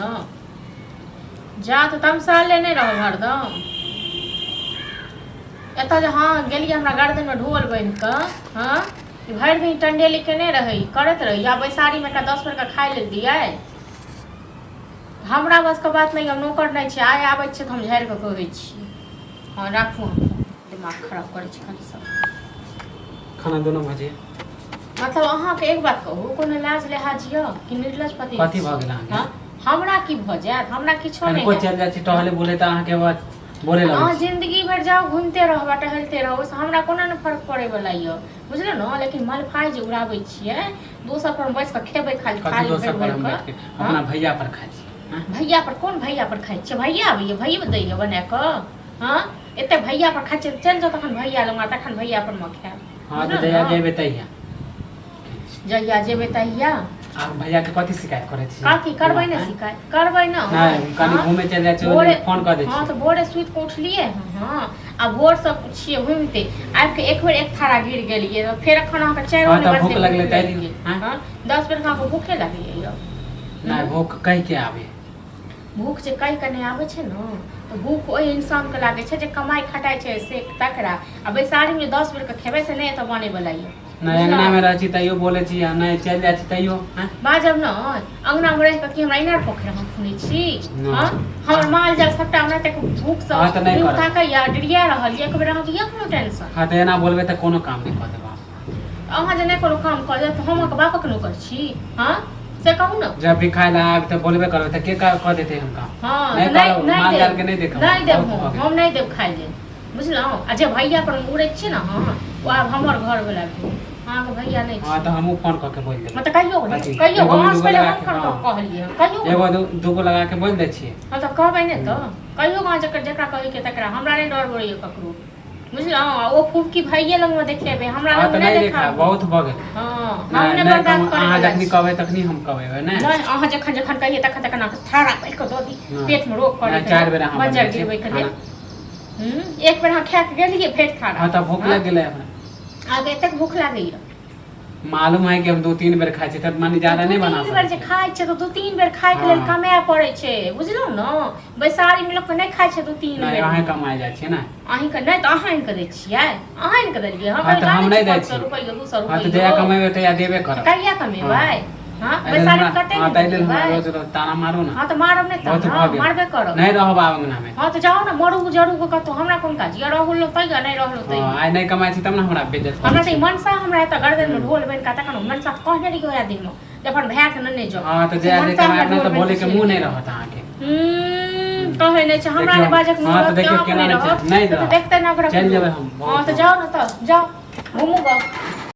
ना जा तो तमसा लेने रहो हरदम एत जे हाँ गेलिए हमरा गर्दन में ढोल बन कऽ हाँ भरि दिन टंडेली केने रही करत रही या बैसारी में 10 बेर का खाइ ले दिए हमरा बस के बात नहीं हम नौकर नहीं छी आय आबै छै हम झाड़ि कऽ कहै छी हाँ राखू हम दिमाग खराब करै छी खाली सब खाना दोनों बजे मतलब अहाँ के एक बात कहू कोनो लाज लिहाज य कि निर्लज पति कथी भ गेल अहाँ हाँ हमरा की भ जायत हमरा किछो नहीं कोई चल जाय छी टहले बोले त अहाँ के बात बोले लगै अहाँ जिंदगी भर जाओ घूमते रहबा टहलते रहो हमरा कोनो न फर्क पड़े वाला य बुझले न लेकिन मलफाई जे उड़ाबै छियै दोसर पर बैस के खेबै खाली खाली दोसर पर हम बैठ के अपना भैया पर खाइ छी भैया पर कोन भैया पर खाइ छियै भैया आबैया भैया दैया बना कऽ हाँ एते भैया पर खाइ छियै चल जाओ तखन भैया लंगा तखन भैया पर म खायब हां त जया जेबे तहिया जया जेबे तहिया आ भैया के कथि शिकायत करे छी काकी करबै न शिकायत करबै न नहीं कनी घूमे चल जाय छी फोन कर दे छी हां तो भोरे सुइत के उठलिए हां आ भोर सब छिए घूमते आब के एक बेर एक थारा गिर गेलिए फिर एखन अहाँ के 4 बजे भूख लगले तै हां 10 बेर अहाँ के भूखे लागले य नहीं भूख कहि के आवे भूख जे कहि के नहीं आवे छै न तो भूख ओइ इंसान के लागे छै जे कमाई खटाई छै से तकरा आ बैसारी में 10 बेर के खेबे से नहीं त बने वाला य नहीं अंगना में रह छी तैयो बोले छी नहीं चल जाय छी तैयो बाजब न अंगना में रह के कि हमरा इनार पोखर हम खुनै छी हां हमर माल जाल सबटा हमरा तक भूख सब उठा के या डिरिया रहल एक बेर अहाँ के या कोनो टेंशन हां त एना बोलबे त कोनो काम नहीं क देबा अहाँ जे नहीं कोनो काम कर त हम के बाप के नौकर छी हां से कहू न जब भी खाए ला आब त बोलबे करबे त के क देते हम काम हां नहीं माल जाल के नहीं देखब नहीं देब हम नहीं देब खाइ ले बुझलौ आ जे भैया पर उड़ै छी न हां वो आब हमर घर वाला हां के भैया नहीं हां त हमहु फोन क के बोल देब मतलब कहियो अहाँ से पहले हम फोन कहलिए कहियो एगो दूगो लगा के बोल दे छी हां त कहबै ने त कहियो गां जेकरा कहि के तकरा हमरा नहीं डर बोलैय ककरो बुझलौ ओ फूफ की भैया लंग में देखेबे हमरा लंग नहीं देखा बहुत भ गेल हां हम ने बर्दाश्त करे अहाँ जखनी कहबै तखनी हम कहबै ने नहीं अहाँ जखन जखन कहिए तखन तखन थारा पकड़ के द दी पेट में रोक करे 4 बेर अहाँ बजा गिरबै करे एक बेर अहाँ खा के गेलिए फेर थारा हां त भूख लग गेलै हमरा आगे तक भूख लागैया मालूम है कि हम 2-3 बेर खाइ छी त मानी ज्यादा नहीं बना 2-3 बेर जे खाइ छै त 2-3 बेर खाइ के लेल कमाए पड़ै छै बुझलौ न बैसारी में लोग के नहीं खाइ छै 2-3 बेर नहीं अहाँ कमाए जाइ छै ना अहीं के नहीं त अहाँ इनके दै छियै अहाँ इनके देलिए हम नहीं दै छी रुपया 200 रुपया हां त जया कमेबे त या देबे करब कहिया कमेबै हां बैसारी कते हां त रोज ताना मारू ना हां त मारब नहीं त मारबे करब नहीं रहब अंगना में हां त जाओ ना मरू जरू को कतो हमरा कोन काज या रहलो तैया नहीं रहलो तैया हां आइ नहीं कमाइ छी तब ना हमरा बेइज्जत हमरा त मनसा हमरा त गर्दन में ढोल बन का तखन मनसा कहने रही ओया दिन में जखन भैया के नन्ने जो हां त जया दे कमाइ ना त बोले के मुंह नहीं रहत अहाँ के कहे नहीं छ हमरा ने बाजे के हां त देखियो केना नहीं नहीं देखते ना ओकरा चल जेबै हम हां त जाओ ना त जाओ घूमू गो